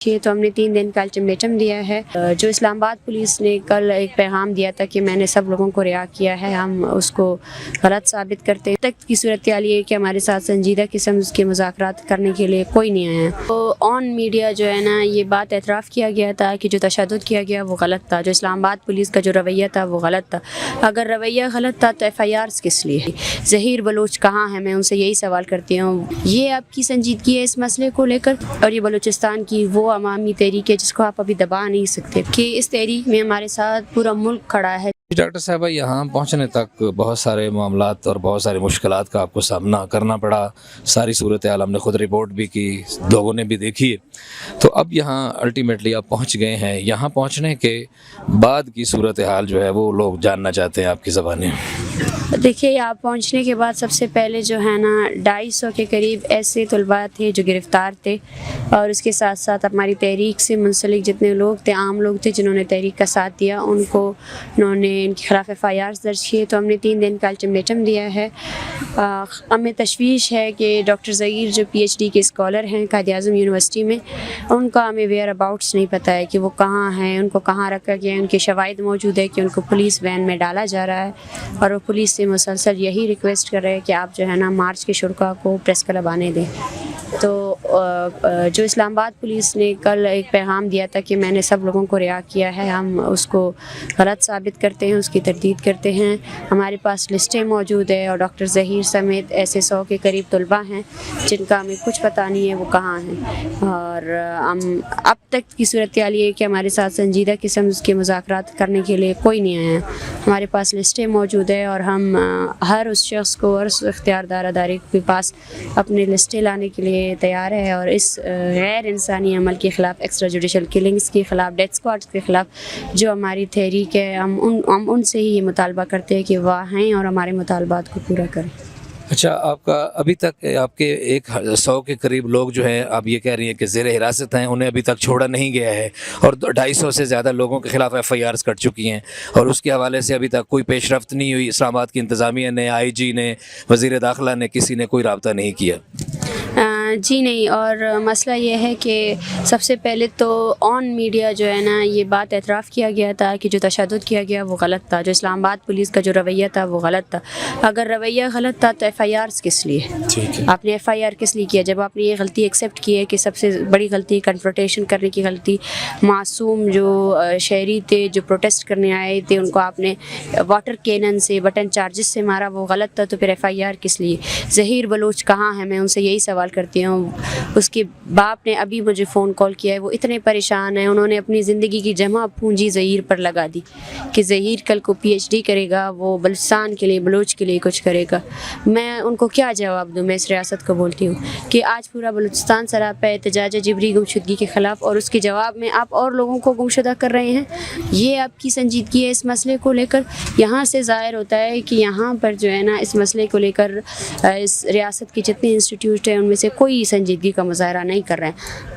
تو ہم نے 3 دن کا الٹیمیٹم دیا ہے۔ جو اسلام آباد پولیس نے کل ایک پیغام دیا تھا کہ میں نے سب لوگوں کو رہا کیا ہے، ہم اس کو غلط ثابت کرتے ہیں۔ تک کی صورتحال یہ ہے کہ ہمارے ساتھ سنجیدہ قسم کے مذاکرات کرنے کے لیے کوئی نہیں آیا ہے۔ تو آن میڈیا جو ہے نا یہ بات اعتراف کیا گیا تھا کہ جو تشدد کیا گیا وہ غلط تھا، جو اسلام آباد پولیس کا جو رویہ تھا وہ غلط تھا۔ اگر رویہ غلط تھا تو FIRs کس لیے؟ ظہیر بلوچ کہاں ہے؟ میں ان سے یہی سوال کرتی ہوں۔ یہ آپ کی سنجیدگی ہے اس مسئلے کو لے کر، اور یہ بلوچستان کی وہ عوامی تحریک ہے جس کو آپ ابھی دبا نہیں سکتے کہ اس تحریک میں ہمارے ساتھ پورا ملک کھڑا ہے۔ ڈاکٹر صاحبہ، یہاں پہنچنے تک بہت سارے معاملات اور بہت ساری مشکلات کا آپ کو سامنا کرنا پڑا۔ ساری صورتحال ہم نے خود رپورٹ بھی کی، لوگوں نے بھی دیکھی ہے۔ تو اب یہاں الٹیمیٹلی آپ پہنچ گئے ہیں، یہاں پہنچنے کے بعد کی صورتحال جو ہے وہ لوگ جاننا چاہتے ہیں آپ کی زبانیں۔ دیکھیے، یہاں پہنچنے کے بعد سب سے پہلے جو ہے نا 250 کے قریب ایسے طلباء تھے جو گرفتار تھے، اور اس کے ساتھ ساتھ ہماری تحریک سے منسلک جتنے لوگ تھے، عام لوگ تھے جنہوں نے تحریک کا ساتھ دیا، انہوں نے ان کے خلاف FIRs درج کیے۔ تو ہم نے 3 دن کا الٹیمیٹم دیا ہے۔ ہمیں تشویش ہے کہ ڈاکٹر ظہیر جو PhD کے اسکالر ہیں قائد اعظم یونیورسٹی میں، ان کا ہمیں ویئر اباؤٹس نہیں پتہ ہے کہ وہ کہاں ہیں، ان کو کہاں رکھا گیا ہے۔ ان کے شواہد موجود ہے کہ ان کو پولیس وین میں ڈالا جا رہا ہے، اور وہ پولیس سے مسلسل یہی ریکویسٹ کر رہے ہیں کہ آپ جو ہے نا مارچ کے شرکاء کو پریس کلب آنے دیں۔ تو جو اسلام آباد پولیس نے کل ایک پیغام دیا تھا کہ میں نے سب لوگوں کو رہا کیا ہے، ہم اس کو غلط ثابت کرتے ہیں، اس کی تردید کرتے ہیں۔ ہمارے پاس لسٹیں موجود ہے، اور ڈاکٹر ظہیر سمیت ایسے 100 کے قریب طلباء ہیں جن کا ہمیں کچھ پتہ نہیں ہے وہ کہاں ہیں۔ اور ہم اب تک کی صورتحال یہ ہے کہ ہمارے ساتھ سنجیدہ قسم کے مذاکرات کرنے کے لیے کوئی نہیں آیا ہے۔ ہمارے پاس لسٹیں موجود ہے، اور ہم ہر اس شخص کو اور اس اختیاردار ادارے کے پاس اپنے لسٹیں لانے کے لیے تیار ہے، اور اس غیر انسانی عمل کے خلاف، ایکسٹرا جوڈیشل کلنگز کے خلاف، ڈیتھ اسکواڈ کے خلاف جو ہماری تحریک ہے، ہم ان سے ہی یہ مطالبہ کرتے ہیں کہ وہ آئیں اور ہمارے مطالبات کو پورا کریں۔ اچھا، آپ کا ابھی تک آپ کے 100 کے قریب لوگ جو ہیں آپ یہ کہہ رہی ہیں کہ زیر حراست ہیں، انہیں ابھی تک چھوڑا نہیں گیا ہے، اور 250 سے زیادہ لوگوں کے خلاف FIRs کٹ چکی ہیں، اور اس کے حوالے سے ابھی تک کوئی پیش رفت نہیں ہوئی۔ اسلام آباد کی انتظامیہ نے، IG نے، وزیر داخلہ نے، کسی نے کوئی رابطہ نہیں کیا؟ جی نہیں، اور مسئلہ یہ ہے کہ سب سے پہلے تو آن میڈیا جو ہے نا یہ بات اعتراف کیا گیا تھا کہ جو تشدد کیا گیا وہ غلط تھا، جو اسلام آباد پولیس کا جو رویہ تھا وہ غلط تھا۔ اگر رویہ غلط تھا تو FIRs کس لیے؟ آپ نے FIR کس لیے کیا؟ جب آپ نے یہ غلطی ایکسیپٹ کی ہے کہ سب سے بڑی غلطی کنفرنٹیشن کرنے کی غلطی، معصوم جو شہری تھے جو پروٹیسٹ کرنے آئے تھے ان کو آپ نے واٹر کینن سے، بٹن چارجز سے مارا، وہ غلط تھا، تو پھر FIR کس لیے؟ ظہیر بلوچ کہاں ہے؟ میں ان سے یہی سوال کرتی ہوں۔ اس کے باپ نے ابھی مجھے فون کال کیا ہے، وہ اتنے پریشان ہیں، انہوں نے اپنی زندگی کی جمع پونجی ظہیر پر لگا دی کہ ظہیر کل کو PhD کرے گا، وہ بلوچستان کے لیے، بلوچ کے لیے کچھ کرے گا۔ میں ان کو کیا جواب دوں؟ میں اس ریاست کو بولتی ہوں کہ آج پورا بلوچستان سراپا احتجاج ہے جبری گمشدگی کے خلاف، اور اس کے جواب میں آپ اور لوگوں کو گمشدہ کر رہے ہیں۔ یہ آپ کی سنجیدگی ہے اس مسئلے کو لے کر؟ یہاں سے ظاہر ہوتا ہے کہ یہاں پر جو ہے نا اس مسئلے کو لے کر اس ریاست کے جتنے انسٹیٹیوٹ ہیں ان میں سے کوئی سنجیدگی کا مظاہرہ نہیں کر رہے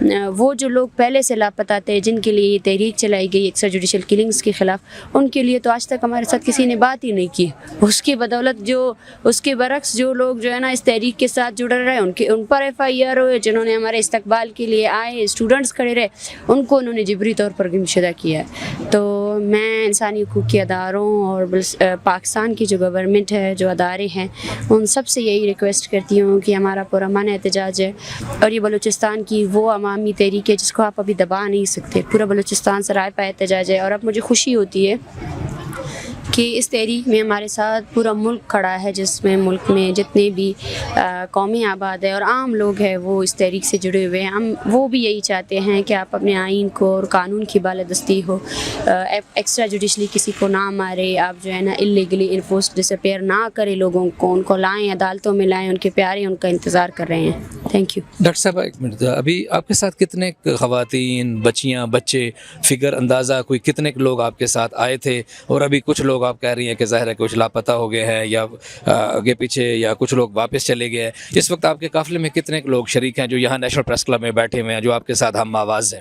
ہیں۔ وہ جو لوگ پہلے سے لاپتہ تھے، جن کے لیے یہ تحریک چلائی گئی ایکسٹرا جوڈیشل کلنگز کے خلاف، ان کے لیے تو آج تک ہمارے ساتھ کسی نے بات ہی نہیں کی۔ اس کی بدولت اس کے برعکس جو لوگ جو ہے نا اس تحریک کے ساتھ جڑ رہے ہیں ان پر FIR ہوئے، جنہوں نے ہمارے استقبال کے لیے آئے، اسٹوڈنٹس کھڑے رہے، ان کو انہوں نے جبری طور پر گمشدہ کیا ہے۔ تو میں انسانی حقوق کے اداروں اور پاکستان کی جو گورنمنٹ ہے، جو ادارے ہیں، ان سب سے یہی ریکویسٹ کرتی ہوں کہ ہمارا پرامن احتجاج ہے، اور یہ بلوچستان کی وہ عوامی تحریک ہے جس کو آپ ابھی دبا نہیں سکتے۔ پورا بلوچستان سراپا احتجاج ہے، اور اب مجھے خوشی ہوتی ہے کہ اس تحریک میں ہمارے ساتھ پورا ملک کھڑا ہے، جس میں ملک میں جتنے بھی قومی آباد ہے اور عام لوگ ہیں وہ اس تحریک سے جڑے ہوئے ہیں۔ ہم وہ بھی یہی چاہتے ہیں کہ آپ اپنے آئین کو اور قانون کی بالادستی ہو، ایکسٹرا جوڈیشلی کسی کو نہ مارے، آپ جو ہے نا اللیگلی انفورس ڈسپیئر نہ کرے لوگوں کو، ان کو لائیں، عدالتوں میں لائیں، ان کے پیارے ان کا انتظار کر رہے ہیں۔ Thank you. ڈاکٹر صاحب ایک منٹ، ابھی آپ کے ساتھ کتنے خواتین، بچیاں، بچے، فگر اندازہ کوئی کتنے لوگ آپ کے ساتھ آئے تھے؟ اور ابھی کچھ لوگ آپ کہہ رہی ہیں کہ ظاہر ہے کچھ لاپتہ ہو گئے ہیں، یا آگے پیچھے، یا کچھ لوگ واپس چلے گئے ہیں۔ اس وقت آپ کے قافلے میں کتنے لوگ شریک ہیں جو یہاں نیشنل پریس کلب میں بیٹھے ہوئے ہیں، جو آپ کے ساتھ ہم آواز ہیں؟